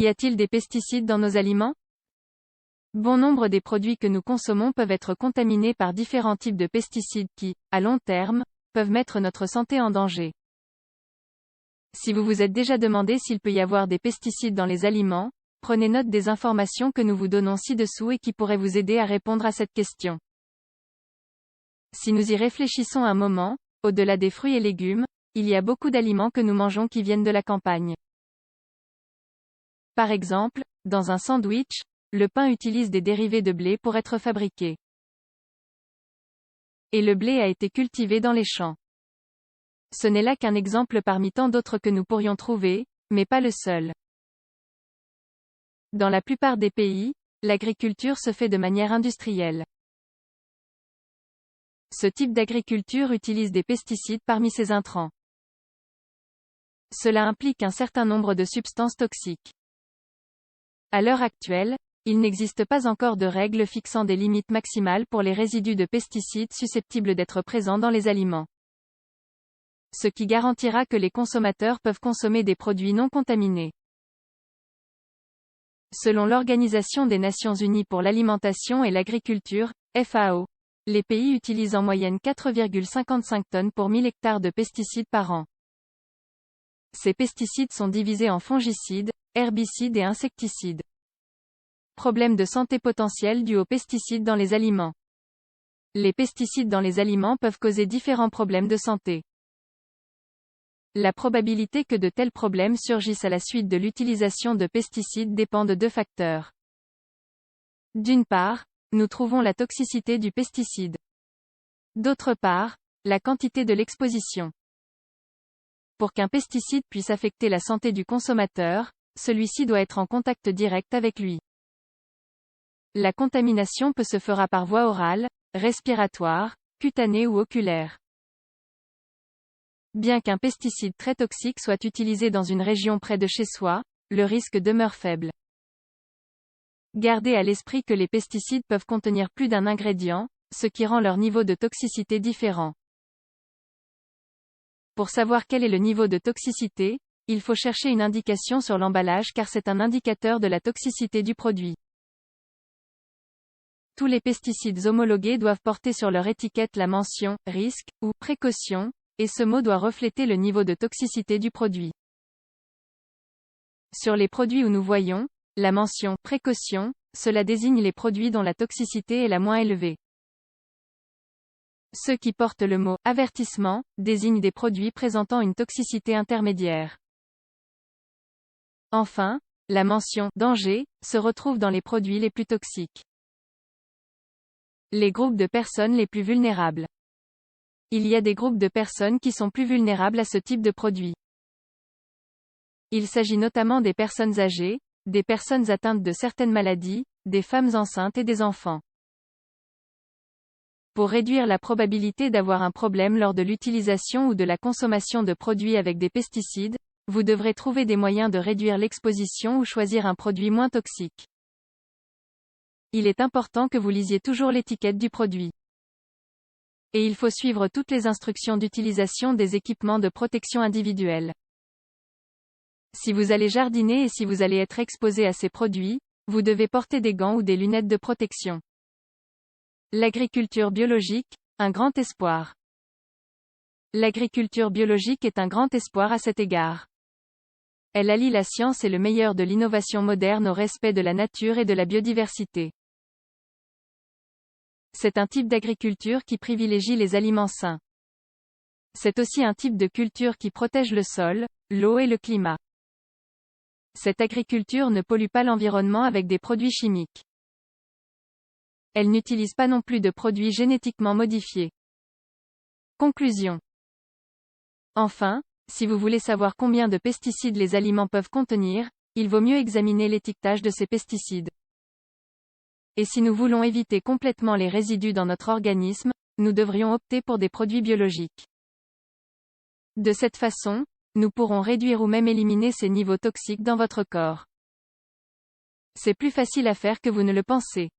Y a-t-il des pesticides dans nos aliments? Bon nombre des produits que nous consommons peuvent être contaminés par différents types de pesticides qui, à long terme, peuvent mettre notre santé en danger. Si vous vous êtes déjà demandé s'il peut y avoir des pesticides dans les aliments, prenez note des informations que nous vous donnons ci-dessous et qui pourraient vous aider à répondre à cette question. Si nous y réfléchissons un moment, au-delà des fruits et légumes, il y a beaucoup d'aliments que nous mangeons qui viennent de la campagne. Par exemple, dans un sandwich, le pain utilise des dérivés de blé pour être fabriqué. Et le blé a été cultivé dans les champs. Ce n'est là qu'un exemple parmi tant d'autres que nous pourrions trouver, mais pas le seul. Dans la plupart des pays, l'agriculture se fait de manière industrielle. Ce type d'agriculture utilise des pesticides parmi ses intrants. Cela implique un certain nombre de substances toxiques. À l'heure actuelle, il n'existe pas encore de règles fixant des limites maximales pour les résidus de pesticides susceptibles d'être présents dans les aliments. Ce qui garantira que les consommateurs peuvent consommer des produits non contaminés. Selon l'Organisation des Nations Unies pour l'alimentation et l'agriculture, FAO, les pays utilisent en moyenne 4,55 tonnes pour 1000 hectares de pesticides par an. Ces pesticides sont divisés en fongicides, herbicides et insecticides. Problème de santé potentiel dû aux pesticides dans les aliments. Les pesticides dans les aliments peuvent causer différents problèmes de santé. La probabilité que de tels problèmes surgissent à la suite de l'utilisation de pesticides dépend de deux facteurs. D'une part, nous trouvons la toxicité du pesticide. D'autre part, la quantité de l'exposition. Pour qu'un pesticide puisse affecter la santé du consommateur, celui-ci doit être en contact direct avec lui. La contamination peut se faire par voie orale, respiratoire, cutanée ou oculaire. Bien qu'un pesticide très toxique soit utilisé dans une région près de chez soi, le risque demeure faible. Gardez à l'esprit que les pesticides peuvent contenir plus d'un ingrédient, ce qui rend leur niveau de toxicité différent. Pour savoir quel est le niveau de toxicité, il faut chercher une indication sur l'emballage car c'est un indicateur de la toxicité du produit. Tous les pesticides homologués doivent porter sur leur étiquette la mention « risque » ou « précaution », et ce mot doit refléter le niveau de toxicité du produit. Sur les produits où nous voyons la mention « précaution », cela désigne les produits dont la toxicité est la moins élevée. Ceux qui portent le mot « avertissement » désignent des produits présentant une toxicité intermédiaire. Enfin, la mention « danger » se retrouve dans les produits les plus toxiques. Les groupes de personnes les plus vulnérables. Il y a des groupes de personnes qui sont plus vulnérables à ce type de produit. Il s'agit notamment des personnes âgées, des personnes atteintes de certaines maladies, des femmes enceintes et des enfants. Pour réduire la probabilité d'avoir un problème lors de l'utilisation ou de la consommation de produits avec des pesticides, vous devrez trouver des moyens de réduire l'exposition ou choisir un produit moins toxique. Il est important que vous lisiez toujours l'étiquette du produit. Et il faut suivre toutes les instructions d'utilisation des équipements de protection individuelle. Si vous allez jardiner et si vous allez être exposé à ces produits, vous devez porter des gants ou des lunettes de protection. L'agriculture biologique, un grand espoir. L'agriculture biologique est un grand espoir à cet égard. Elle allie la science et le meilleur de l'innovation moderne au respect de la nature et de la biodiversité. C'est un type d'agriculture qui privilégie les aliments sains. C'est aussi un type de culture qui protège le sol, l'eau et le climat. Cette agriculture ne pollue pas l'environnement avec des produits chimiques. Elle n'utilise pas non plus de produits génétiquement modifiés. Conclusion. Enfin, si vous voulez savoir combien de pesticides les aliments peuvent contenir, il vaut mieux examiner l'étiquetage de ces pesticides. Et si nous voulons éviter complètement les résidus dans notre organisme, nous devrions opter pour des produits biologiques. De cette façon, nous pourrons réduire ou même éliminer ces niveaux toxiques dans votre corps. C'est plus facile à faire que vous ne le pensez.